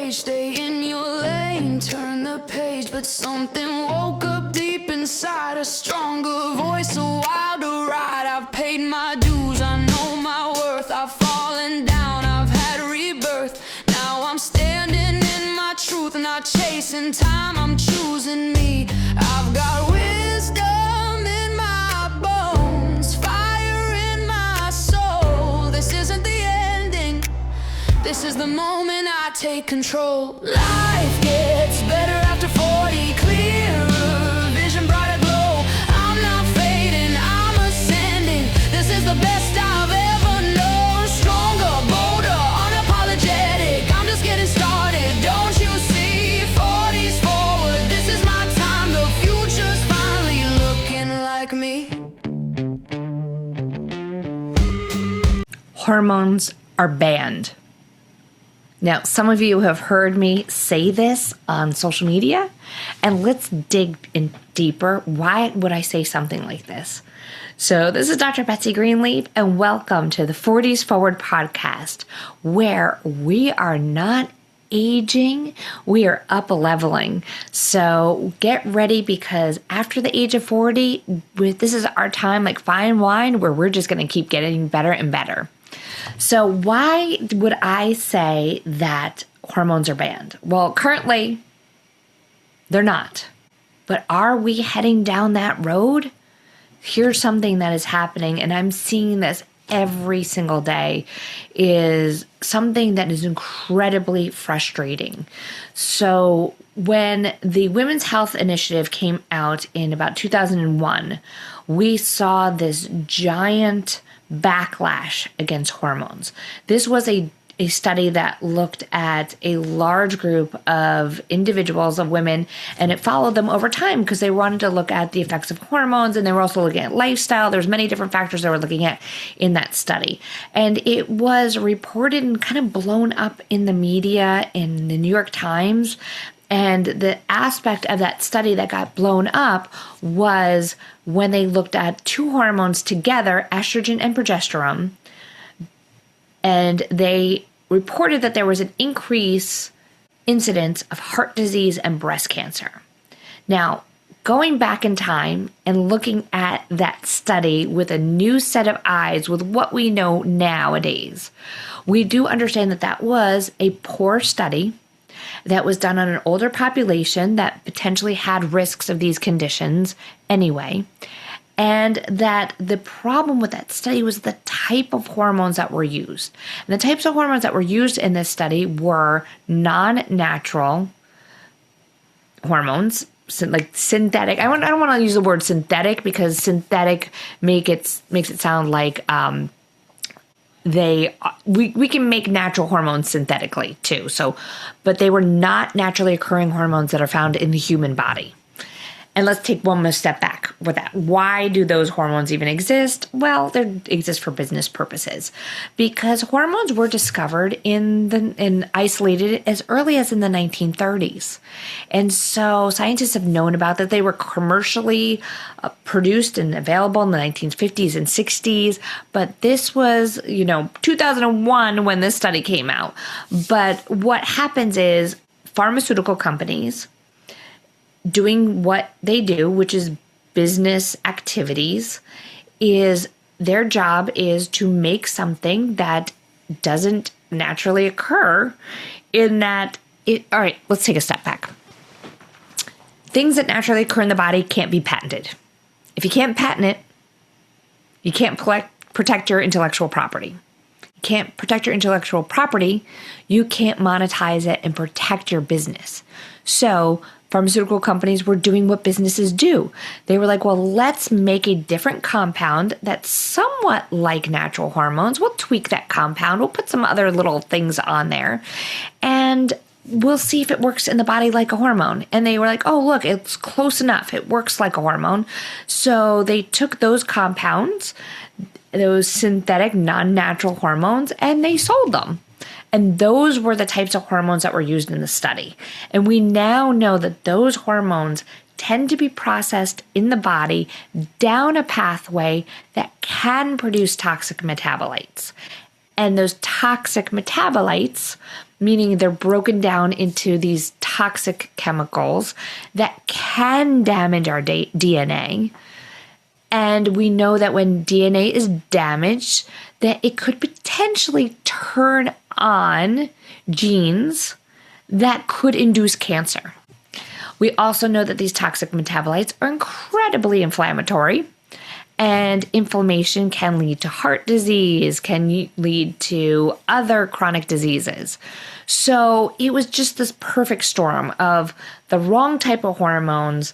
rage, stay in your lane, turn the page, but something woke up deep inside, a stronger voice, a wilder ride. I've paid my dues, I know my worth, I've fallen down, I've had rebirth. Now I'm standing in my truth, not chasing time, I'm choosing me. I've got wisdom in my bones, fire in my soul. This isn't the ending, this is the moment I take control. Life gets better after 40, clearer vision, brighter glow. I'm not fading, I'm ascending. This is the best I've ever known. Stronger, bolder, unapologetic. I'm just getting started, don't you see? 40's forward, this is my time. The future's finally looking like me. Hormones are banned. Now, some of you have heard me say this on social media, and let's dig in deeper. Why would I say something like this? So this is Dr. Betsy Greenleaf, and welcome to the 40s Forward podcast, where we are not aging, we are up-leveling. So get ready, because after the age of 40, this is our time like fine wine, where we're just going to keep getting better and better. So why would I say that hormones are banned? Well, currently, they're not. But are we heading down that road? Here's something that is happening, and I'm seeing this every single day, is something that is incredibly frustrating. So when the Women's Health Initiative came out in about 2001, we saw this giant backlash against hormones. This was a study that looked at a large group of individuals, of women, and it followed them over time because they wanted to look at the effects of hormones, and they were also looking at lifestyle. There's many different factors they were looking at in that study. And it was reported and kind of blown up in the media, in the New York Times. And the aspect of that study that got blown up was when they looked at two hormones together, estrogen and progesterone, and they reported that there was an increase incidence of heart disease and breast cancer. Now, going back in time and looking at that study with a new set of eyes, with what we know nowadays, we do understand that that was a poor study that was done on an older population that potentially had risks of these conditions anyway, and that the problem with that study was the type of hormones that were used. And the types of hormones that were used in this study were non-natural hormones, like synthetic. I don't want to use the word synthetic, because synthetic makes it sound like we can make natural hormones synthetically too. So, but they were not naturally occurring hormones that are found in the human body. And let's take one more step back with that. Why do those hormones even exist? Well, they exist for business purposes, because hormones were discovered and isolated as early as in the 1930s. And so scientists have known about that. They were commercially produced and available in the 1950s and 60s. But this was, 2001 when this study came out. But what happens is pharmaceutical companies doing what they do, which is business activities, is their job is to make something that doesn't naturally occur in that all right, let's take a step back. Things that naturally occur in the body can't be patented. If you can't patent it, you can't protect your intellectual property. You can't protect your intellectual property, you can't monetize it and protect your business. So pharmaceutical companies were doing what businesses do. They were like, well, let's make a different compound that's somewhat like natural hormones. We'll tweak that compound. We'll put some other little things on there, and we'll see if it works in the body like a hormone. And they were like, oh, look, it's close enough. It works like a hormone. So they took those compounds, those synthetic, non-natural hormones, and they sold them. And those were the types of hormones that were used in the study. And we now know that those hormones tend to be processed in the body down a pathway that can produce toxic metabolites. And those toxic metabolites, meaning they're broken down into these toxic chemicals that can damage our DNA. And we know that when DNA is damaged, that it could potentially turn on genes that could induce cancer. We also know that these toxic metabolites are incredibly inflammatory, and inflammation can lead to heart disease, can lead to other chronic diseases. So it was just this perfect storm of the wrong type of hormones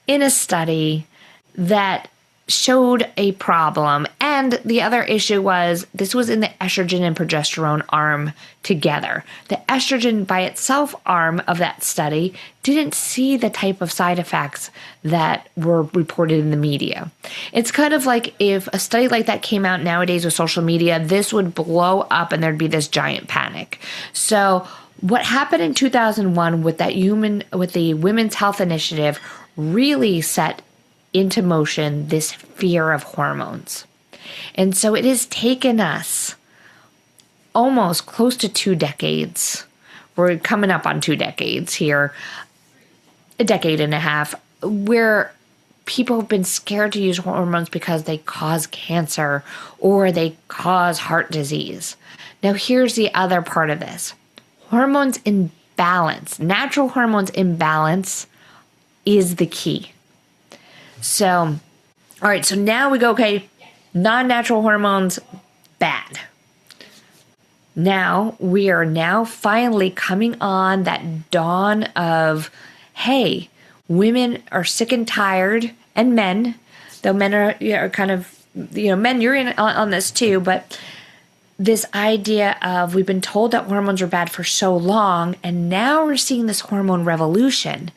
in a study that showed a problem. And the other issue was this was in the estrogen and progesterone arm together. The estrogen by itself arm of that study didn't see the type of side effects that were reported in the media. It's kind of like if a study like that came out nowadays with social media, this would blow up and there'd be this giant panic. So what happened in 2001 with the Women's Health Initiative really set into motion this fear of hormones. And so it has taken us almost close to 2 decades. We're coming up on 2 decades here, a decade and a half, where people have been scared to use hormones because they cause cancer or they cause heart disease. Now, here's the other part of this. Hormones in balance, natural hormones in balance is the key. So, all right, so now we go, okay, non-natural hormones, bad. Now, we are now finally coming on that dawn of, hey, women are sick and tired, and men, though men are kind of, men, you're in on this too, but this idea of we've been told that hormones are bad for so long, and now we're seeing this hormone revolution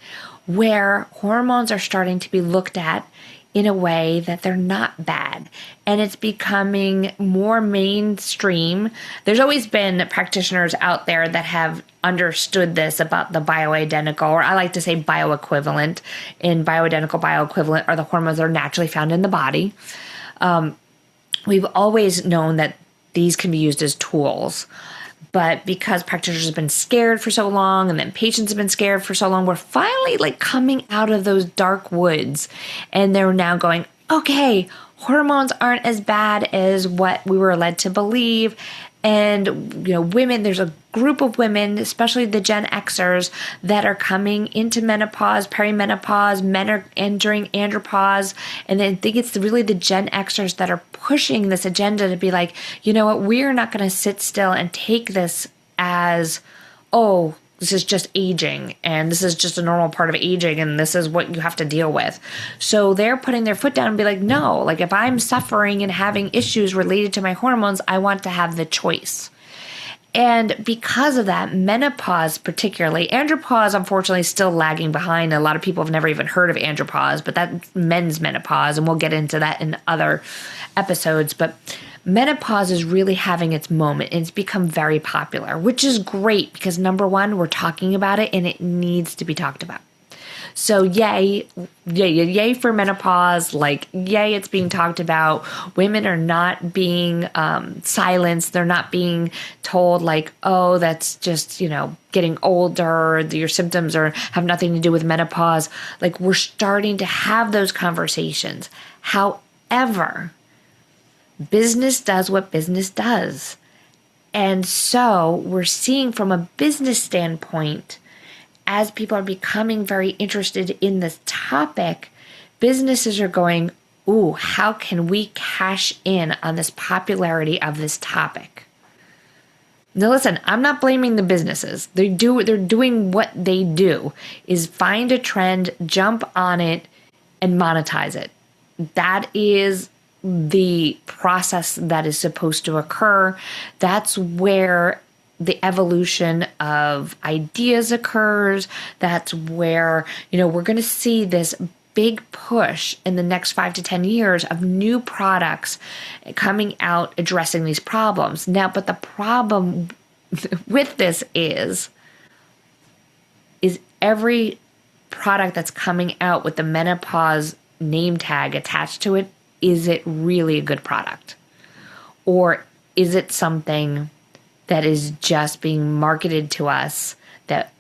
where hormones are starting to be looked at in a way that they're not bad. And it's becoming more mainstream. There's always been practitioners out there that have understood this about the bioidentical, or I like to say bioequivalent. In bioequivalent are the hormones that are naturally found in the body. We've always known that these can be used as tools. But because practitioners have been scared for so long, and then patients have been scared for so long, we're finally coming out of those dark woods, and they're now going, okay, hormones aren't as bad as what we were led to believe. And, women, there's a group of women, especially the Gen Xers, that are coming into menopause, perimenopause, men are entering andropause. And I think it's really the Gen Xers that are pushing this agenda to be like, you know what, we're not going to sit still and take this as, oh, this is just aging, and this is just a normal part of aging, and this is what you have to deal with. So they're putting their foot down and be like, no, if I'm suffering and having issues related to my hormones, I want to have the choice. And because of that, menopause particularly, andropause unfortunately is still lagging behind. A lot of people have never even heard of andropause, but that's men's menopause, and we'll get into that in other episodes. But menopause is really having its moment, and it's become very popular, which is great because number one, we're talking about it and it needs to be talked about. So yay for menopause, yay, it's being talked about. Women are not being silenced. They're not being told oh, that's just, getting older. Your symptoms have nothing to do with menopause. We're starting to have those conversations. However, business does what business does. And so we're seeing from a business standpoint, as people are becoming very interested in this topic, businesses are going, ooh, how can we cash in on this popularity of this topic? Now listen, I'm not blaming the businesses. They're doing what they do, is find a trend, jump on it, and monetize it. That is the process that is supposed to occur. That's where the evolution of ideas occurs. That's where, we're going to see this big push in the next 5 to 10 years of new products coming out addressing these problems. Now, but the problem with this is every product that's coming out with the menopause name tag attached to it, is it really a good product? Or is it something that is just being marketed to us that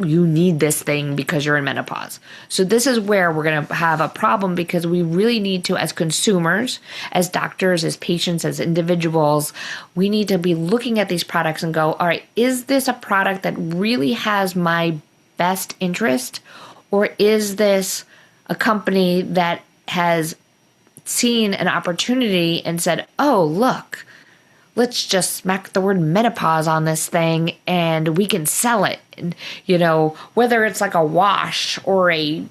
you need this thing because you're in menopause? So this is where we're going to have a problem, because we really need to, as consumers, as doctors, as patients, as individuals, we need to be looking at these products and go, all right, is this a product that really has my best interest? Or is this a company that has seen an opportunity and said, oh, look, let's just smack the word menopause on this thing and we can sell it. And, whether it's like a wash or I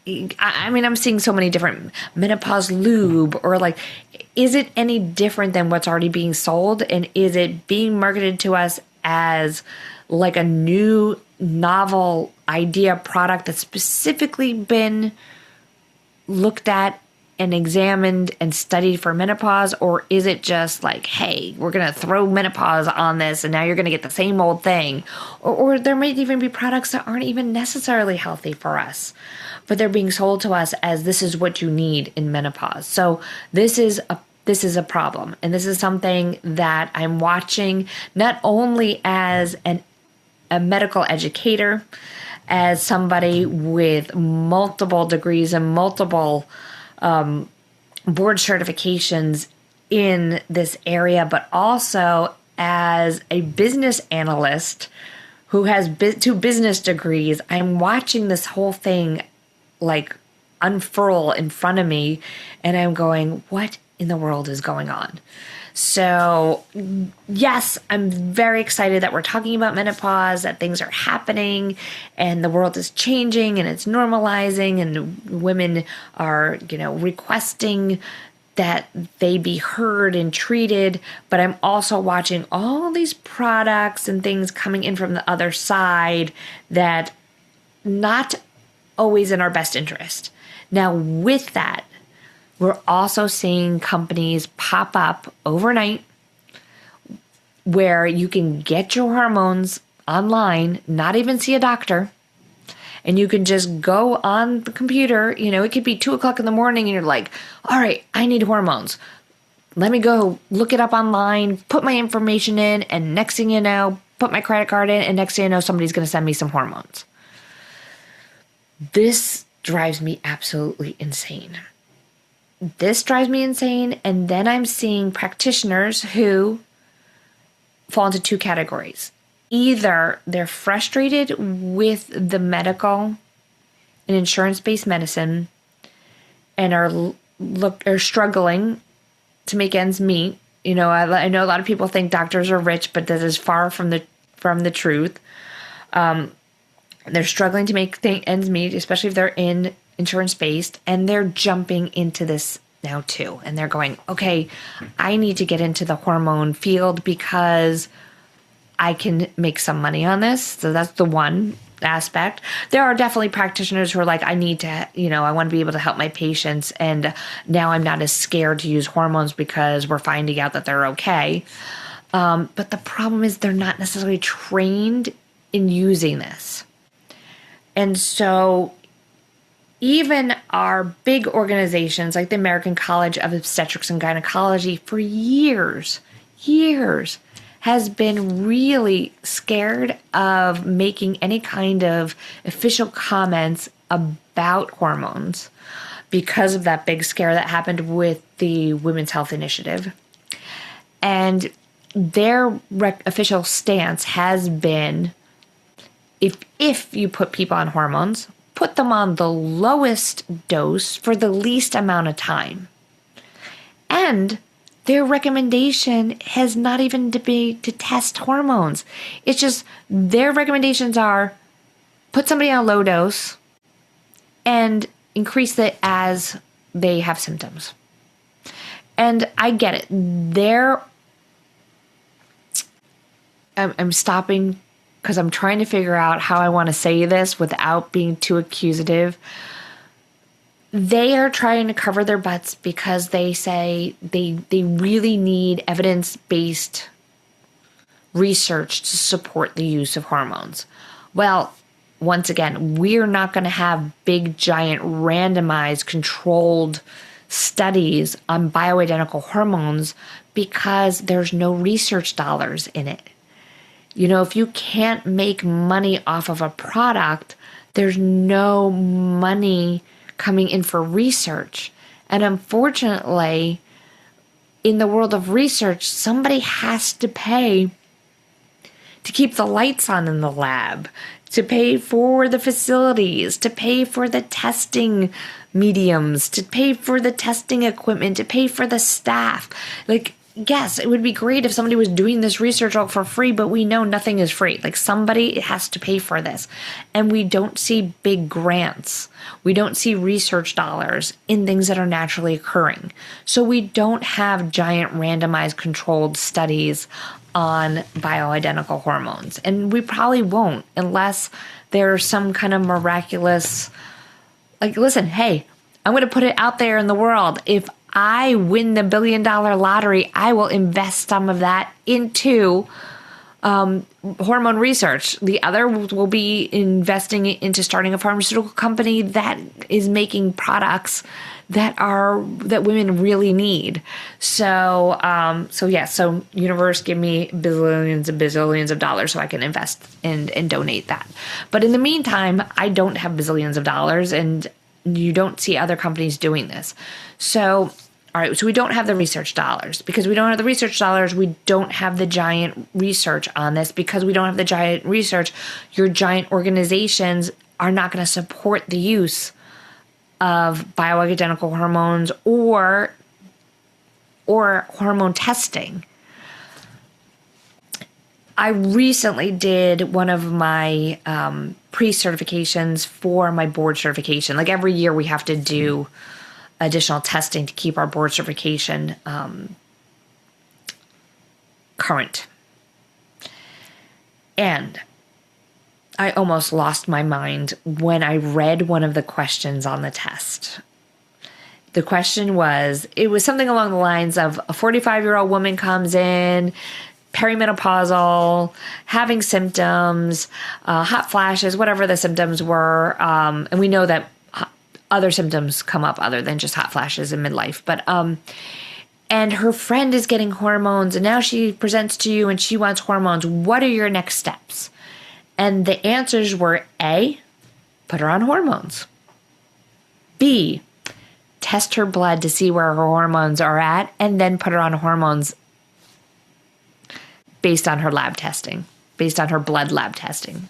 mean, I'm seeing so many different menopause lube, or like, is it any different than what's already being sold? And is it being marketed to us as like a new novel idea product that's specifically been looked at and examined and studied for menopause? Or is it just like, hey, we're going to throw menopause on this and now you're going to get the same old thing? Or there might even be products that aren't even necessarily healthy for us, but they're being sold to us as this is what you need in menopause. So this is a problem. And this is something that I'm watching not only as a medical educator, as somebody with multiple degrees and multiple board certifications in this area, but also as a business analyst who has 2 business degrees. I'm watching this whole thing like unfurl in front of me, and I'm going, what in the world is going on? So yes, I'm very excited that we're talking about menopause, that things are happening and the world is changing and it's normalizing, and women are, requesting that they be heard and treated. But I'm also watching all these products and things coming in from the other side that not always in our best interest. Now, with that, we're also seeing companies pop up overnight where you can get your hormones online, not even see a doctor, and you can just go on the computer. It could be 2:00 in the morning and you're like, all right, I need hormones. Let me go look it up online, put my information in, and next thing you know, put my credit card in, and next thing you know, somebody's going to send me some hormones. This drives me absolutely insane. And then I'm seeing practitioners who fall into 2 categories. Either they're frustrated with the medical and insurance-based medicine and are struggling to make ends meet. I know a lot of people think doctors are rich, but that is far from the truth. They're struggling to make ends meet, especially if they're in insurance-based, and they're jumping into this now too. And they're going, okay, I need to get into the hormone field because I can make some money on this. So that's the one aspect. There are definitely practitioners who are like, I need to, I want to be able to help my patients, and now I'm not as scared to use hormones because we're finding out that they're okay. But the problem is they're not necessarily trained in using this. And so even our big organizations like the American College of Obstetrics and Gynecology for years has been really scared of making any kind of official comments about hormones because of that big scare that happened with the Women's Health Initiative. And their official stance has been, if you put people on hormones, put them on the lowest dose for the least amount of time. And their recommendation has not even to be to test hormones. It's just their recommendations are put somebody on a low dose and increase it as they have symptoms. And I get it. I'm stopping because I'm trying to figure out how I want to say this without being too accusative. They are trying to cover their butts because they say they really need evidence-based research to support the use of hormones. Well, once again, we're not going to have big, giant, randomized, controlled studies on bioidentical hormones because there's no research dollars in it. If you can't make money off of a product, there's no money coming in for research. And unfortunately, in the world of research, somebody has to pay to keep the lights on in the lab, to pay for the facilities, to pay for the testing mediums, to pay for the testing equipment, to pay for the staff. Yes, it would be great if somebody was doing this research all for free, but we know nothing is free. Somebody has to pay for this. And we don't see big grants. We don't see research dollars in things that are naturally occurring. So we don't have giant randomized controlled studies on bioidentical hormones. And we probably won't unless there's some kind of miraculous, listen, hey, I'm going to put it out there in the world. If I win the $1 billion lottery, I will invest some of that into hormone research. The other will be investing into starting a pharmaceutical company that is making products that women really need. So universe, give me billions and bazillions of dollars so I can invest and donate that. But in the meantime, I don't have bazillions of dollars, and you don't see other companies doing this. So, all right, so we don't have the research dollars. Because we don't have the research dollars, we don't have the giant research on this. Because we don't have the giant research, your giant organizations are not going to support the use of bioidentical hormones or hormone testing. I recently did one of my pre-certifications for my board certification. Every year we have to do additional testing to keep our board certification current. And I almost lost my mind when I read one of the questions on the test. The question was something along the lines of a 45-year-old woman comes in, perimenopausal, having symptoms, hot flashes, whatever the symptoms were. And we know that other symptoms come up other than just hot flashes in midlife. But and her friend is getting hormones, and now she presents to you and she wants hormones. What are your next steps? And the answers were A, put her on hormones. B, test her blood to see where her hormones are at, and then put her on hormones based on her lab testing, based on her blood lab testing.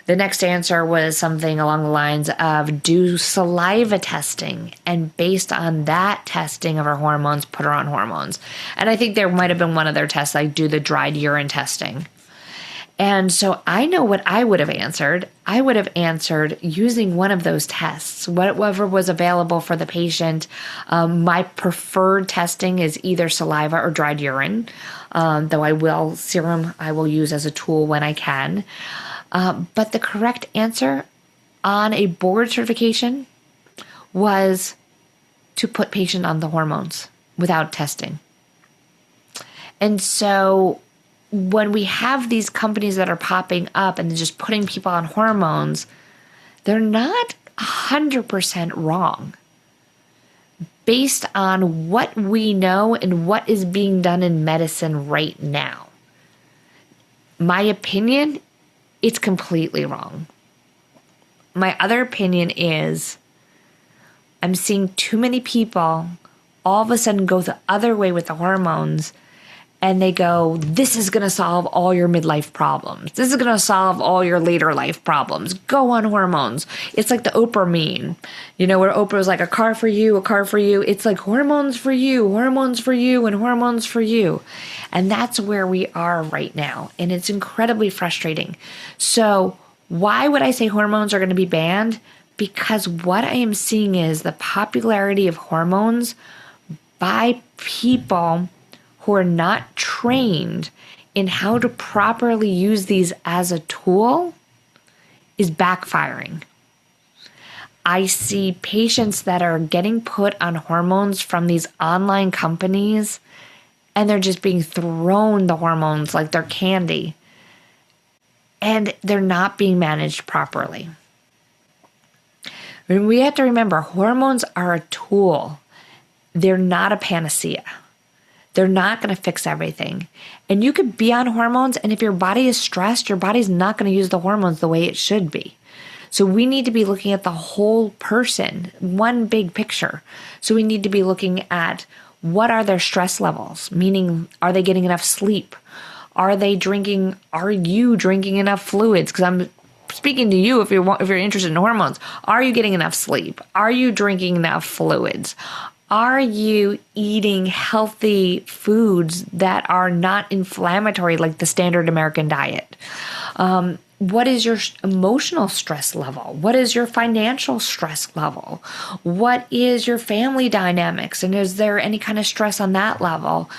The next answer was something along the lines of do saliva testing, and based on that testing of her hormones, put her on hormones. And I think there might have been one other test, do the dried urine testing. And so I know what I would have answered. I would have answered using one of those tests, whatever was available for the patient. My preferred testing is either saliva or dried urine, though serum I will use as a tool when I can. But the correct answer on a board certification was to put patient on the hormones without testing. And so when we have these companies that are popping up and just putting people on hormones, they're not 100% wrong based on what we know and what is being done in medicine right now. My opinion, it's completely wrong. My other opinion is I'm seeing too many people all of a sudden go the other way with the hormones, and they go, this is going to solve all your midlife problems. This is going to solve all your later life problems. Go on hormones. It's like the Oprah meme, where Oprah was like, a car for you, a car for you. It's like hormones for you, and hormones for you. And that's where we are right now. And it's incredibly frustrating. So why would I say hormones are going to be banned? Because what I am seeing is the popularity of hormones by people who are not trained in how to properly use these as a tool is backfiring. I see patients that are getting put on hormones from these online companies, and they're just being thrown the hormones like they're candy, and they're not being managed properly. And we have to remember, hormones are a tool. they're not a panacea. They're not going to fix everything. And you could be on hormones, and if your body is stressed, your body's not going to use the hormones the way it should be. So we need to be looking at the whole person, one big picture. So we need to be looking at what are their stress levels, meaning are they getting enough sleep? Are you drinking enough fluids? Because I'm speaking to you if you're interested in hormones. Are you getting enough sleep? Are you drinking enough fluids? Are you eating healthy foods that are not inflammatory like the standard American diet? What is your emotional stress level? What is your financial stress level? What is your family dynamics? And is there any kind of stress on that level?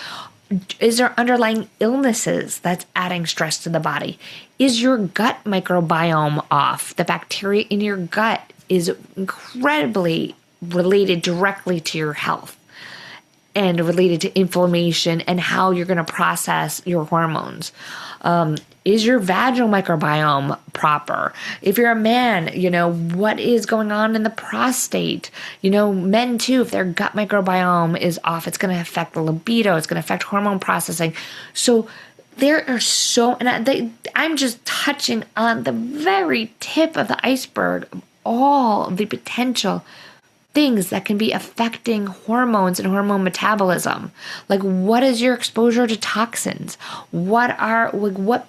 Is there underlying illnesses that's adding stress to the body? Is your gut microbiome off? The bacteria in your gut is incredibly related directly to your health and related to inflammation and how you're going to process your hormones. Is your vaginal microbiome proper? If you're a man, what is going on in the prostate? Men too, if their gut microbiome is off, it's going to affect the libido. It's going to affect hormone processing. So there are I'm just touching on the very tip of the iceberg of all of the potential things that can be affecting hormones and hormone metabolism. Like, what is your exposure to toxins? What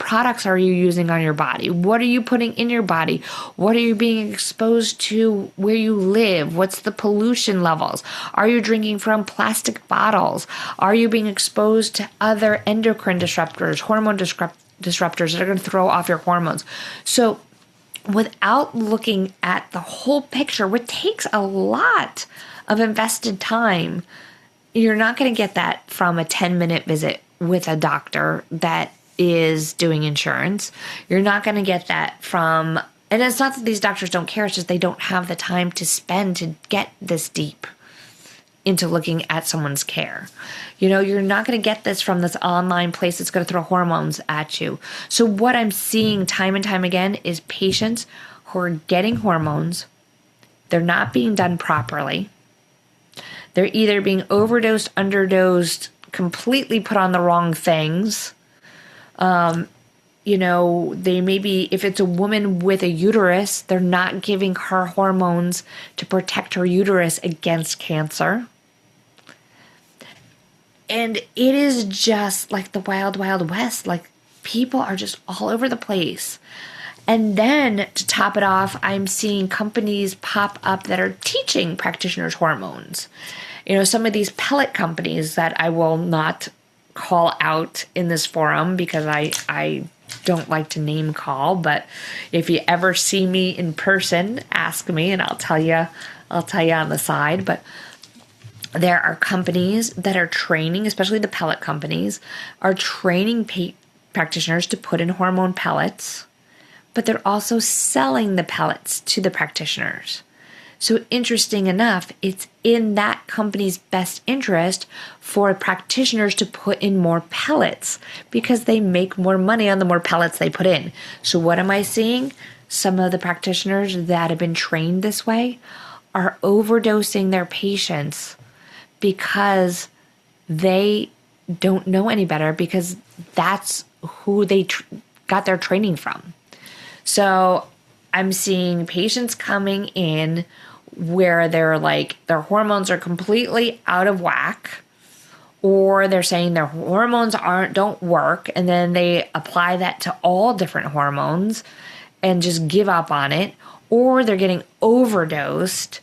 products are you using on your body? What are you putting in your body? What are you being exposed to where you live? What's the pollution levels? Are you drinking from plastic bottles? Are you being exposed to other endocrine disruptors, hormone disruptors that are going to throw off your hormones? So without looking at the whole picture, which takes a lot of invested time, you're not going to get that from a 10-minute visit with a doctor that is doing insurance. You're not going to get that from, and it's not that these doctors don't care, it's just they don't have the time to spend to get this deep into looking at someone's care. You're not going to get this from this online place that's going to throw hormones at you. So what I'm seeing time and time again is patients who are getting hormones. They're not being done properly. They're either being overdosed, underdosed, completely put on the wrong things. They may be, if it's a woman with a uterus, they're not giving her hormones to protect her uterus against cancer. And it is just like the wild, wild west. Like, people are just all over the place. And then to top it off, I'm seeing companies pop up that are teaching practitioners hormones. Some of these pellet companies that I will not call out in this forum because I don't like to name call, but if you ever see me in person, ask me and I'll tell you on the side. But there are companies that are training, especially the pellet companies, are training practitioners to put in hormone pellets, but they're also selling the pellets to the practitioners. So interesting enough, it's in that company's best interest for practitioners to put in more pellets because they make more money on the more pellets they put in. So what am I seeing? Some of the practitioners that have been trained this way are overdosing their patients because they don't know any better, because that's who they got their training from. So I'm seeing patients coming in where they're like, their hormones are completely out of whack, or they're saying their hormones don't work, and then they apply that to all different hormones and just give up on it, or they're getting overdosed.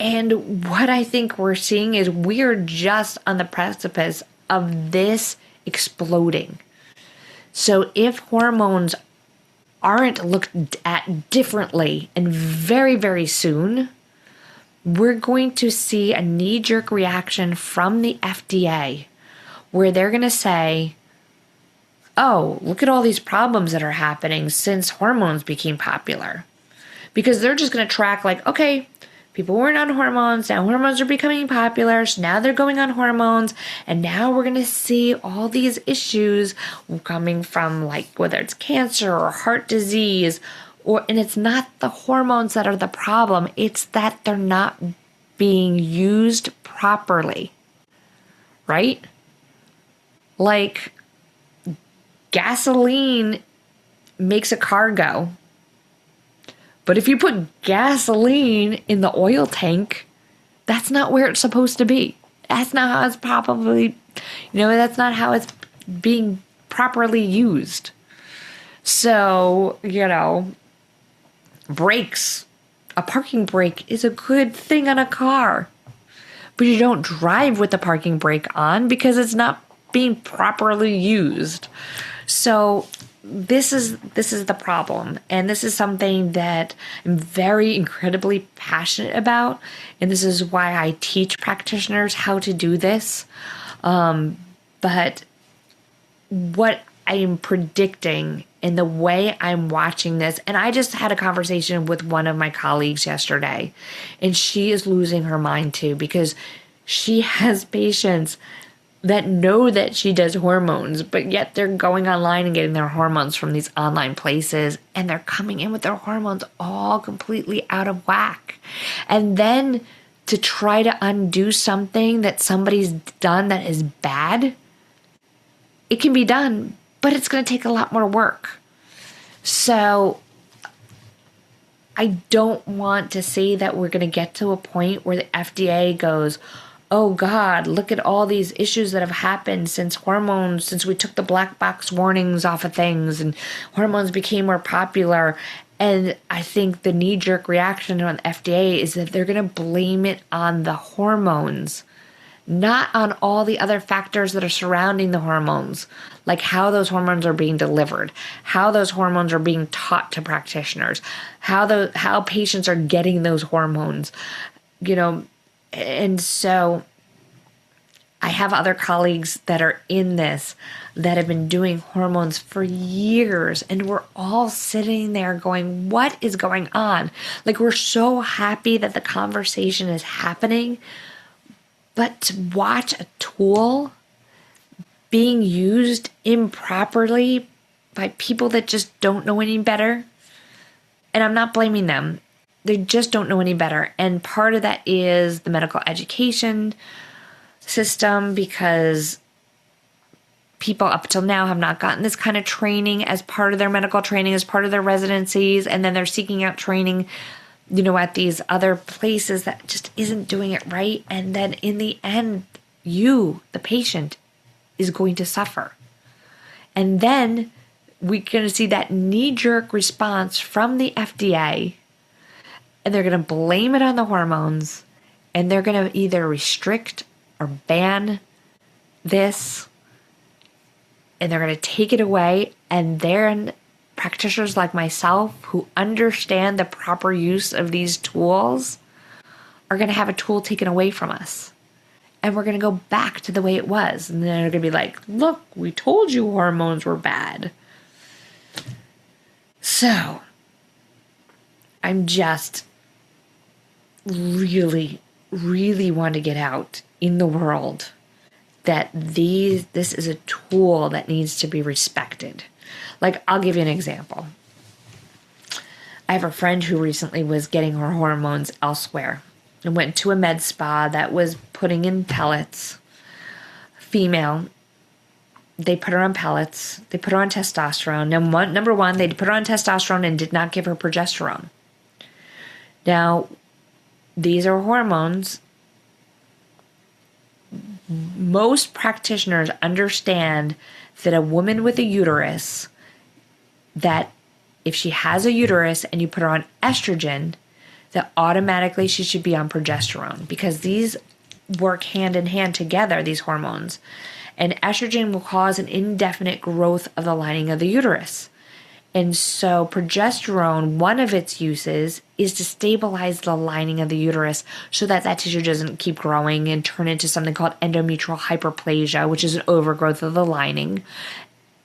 And what I think we're seeing is we're just on the precipice of this exploding. So if hormones aren't looked at differently and very, very soon, we're going to see a knee-jerk reaction from the FDA where they're going to say, oh, look at all these problems that are happening since hormones became popular. Because they're just going to track like, okay, people weren't on hormones, now hormones are becoming popular, so now they're going on hormones, and now we're going to see all these issues coming from, like, whether it's cancer or heart disease, and it's not the hormones that are the problem, it's that they're not being used properly. right? Like, gasoline makes a car go. But if you put gasoline in the oil tank, that's not where it's supposed to be. That's not how it's that's not how it's being properly used. So, brakes. A parking brake is a good thing on a car. But you don't drive with the parking brake on because it's not being properly used. So this is the problem, and this is something that I'm very incredibly passionate about, and this is why I teach practitioners how to do this. But what I am predicting in the way I'm watching this, and I just had a conversation with one of my colleagues yesterday, and she is losing her mind too, because she has patients that know that she does hormones, but yet they're going online and getting their hormones from these online places, and they're coming in with their hormones all completely out of whack. And then to try to undo something that somebody's done that is bad, it can be done, but it's going to take a lot more work. So I don't want to say that we're going to get to a point where the FDA goes, oh God, look at all these issues that have happened since we took the black box warnings off of things and hormones became more popular. And I think the knee-jerk reaction on the FDA is that they're going to blame it on the hormones, not on all the other factors that are surrounding the hormones, like how those hormones are being delivered, how those hormones are being taught to practitioners, how patients are getting those hormones, And so I have other colleagues that are in this that have been doing hormones for years, and we're all sitting there going, what is going on? Like, we're so happy that the conversation is happening, but to watch a tool being used improperly by people that just don't know any better, and I'm not blaming them. They just don't know any better. And part of that is the medical education system, because people up till now have not gotten this kind of training as part of their medical training, as part of their residencies. And then they're seeking out training, at these other places that just isn't doing it right. And then in the end, you, the patient, is going to suffer. And then we're going to see that knee-jerk response from the FDA, and they're going to blame it on the hormones, and they're going to either restrict or ban this, and they're going to take it away. And then practitioners like myself who understand the proper use of these tools are going to have a tool taken away from us. And we're going to go back to the way it was. And then they're going to be like, look, we told you hormones were bad. So I'm just really, really want to get out in the world that this is a tool that needs to be respected. Like, I'll give you an example. I have a friend who recently was getting her hormones elsewhere and went to a med spa that was putting in pellets. Female. They put her on pellets. They put her on testosterone. Number one, they put her on testosterone and did not give her progesterone. Now, these are hormones. Most practitioners understand that a woman with a uterus, that if she has a uterus and you put her on estrogen, that automatically she should be on progesterone, because these work hand in hand together, these hormones. And estrogen will cause an indefinite growth of the lining of the uterus. And so progesterone, one of its uses is to stabilize the lining of the uterus so that that tissue doesn't keep growing and turn into something called endometrial hyperplasia, which is an overgrowth of the lining,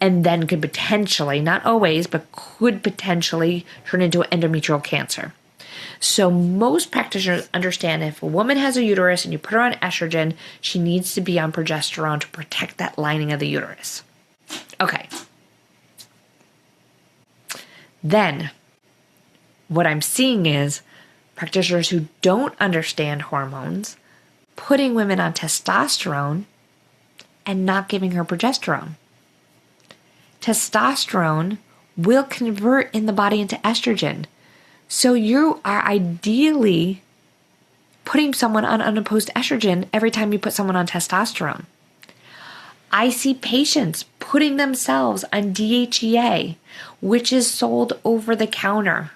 and then could potentially, not always, but could potentially turn into endometrial cancer. So most practitioners understand if a woman has a uterus and you put her on estrogen, she needs to be on progesterone to protect that lining of the uterus. Okay. Then, what I'm seeing is practitioners who don't understand hormones putting women on testosterone and not giving her progesterone. Testosterone will convert in the body into estrogen. So you are ideally putting someone on unopposed estrogen every time you put someone on testosterone. I see patients putting themselves on DHEA, which is sold over the counter.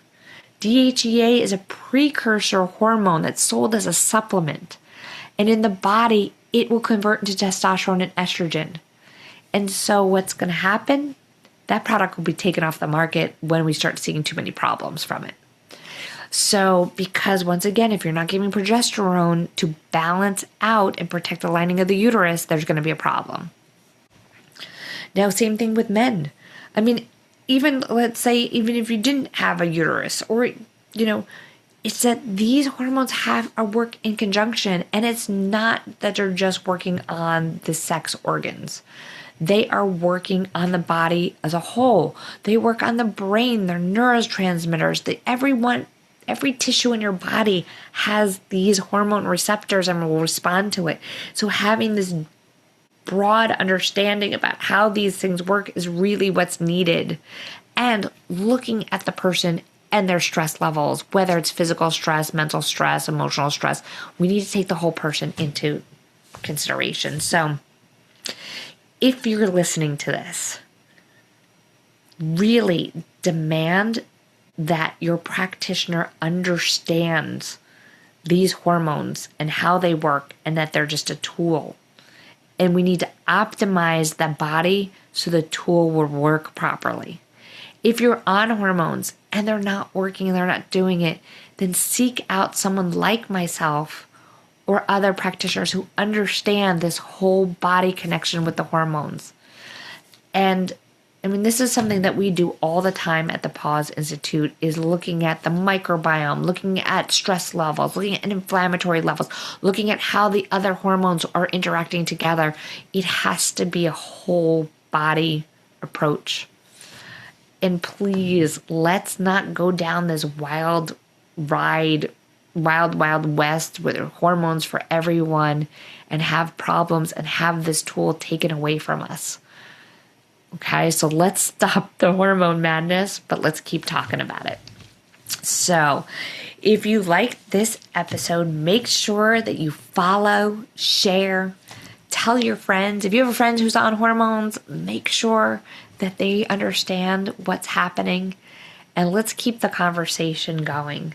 DHEA is a precursor hormone that's sold as a supplement. And in the body, it will convert into testosterone and estrogen. And so what's going to happen? That product will be taken off the market when we start seeing too many problems from it. So, because once again, if you're not giving progesterone to balance out and protect the lining of the uterus, there's going to be a problem. Now, same thing with men. I mean, even let's say, even if you didn't have a uterus, or, it's that these hormones have a work in conjunction, and it's not that they're just working on the sex organs. They are working on the body as a whole. They work on the brain, their neurotransmitters, every tissue in your body has these hormone receptors and will respond to it. So having this broad understanding about how these things work is really what's needed. And looking at the person and their stress levels, whether it's physical stress, mental stress, emotional stress, we need to take the whole person into consideration. So if you're listening to this, really demand that your practitioner understands these hormones and how they work, and that they're just a tool. And we need to optimize the body so the tool will work properly. If you're on hormones and they're not working and they're not doing it, then seek out someone like myself or other practitioners who understand this whole body connection with the hormones. And I mean, this is something that we do all the time at the Pause Institute, is looking at the microbiome, looking at stress levels, looking at inflammatory levels, looking at how the other hormones are interacting together. It has to be a whole body approach. And please, let's not go down this wild ride, wild west with hormones for everyone and have problems and have this tool taken away from us. Okay, so let's stop the hormone madness, but let's keep talking about it. So if you liked this episode, make sure that you follow, share, tell your friends. If you have a friend who's on hormones, make sure that they understand what's happening, and let's keep the conversation going.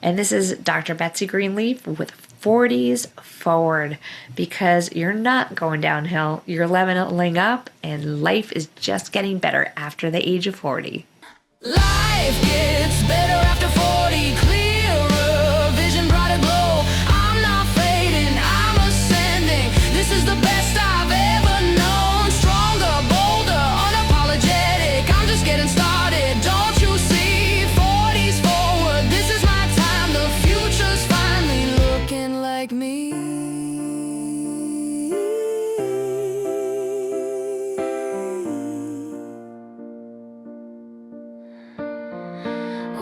And this is Dr. Betsy Greenleaf with 40s Forward, because you're not going downhill, you're leveling up, and life is just getting better after the age of 40. Life gets better after 40, clearer vision, brighter glow. I'm not fading, I'm ascending. This is the best I've ever known. Stronger, bolder, unapologetic. I'm just getting started, don't you see? 40s forward, this is my time. The future's finally looking like me.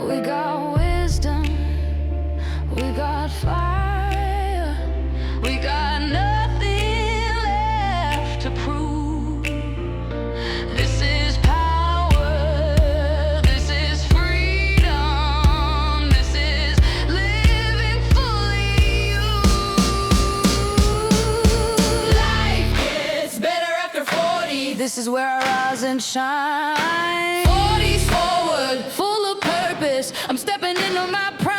We got wisdom, we got fire, we got nothing left to prove. This is power, this is freedom, this is living fully you. Life gets better after 40, this is where I rise and shine. 40's forward, full of purpose, I'm stepping into my prime.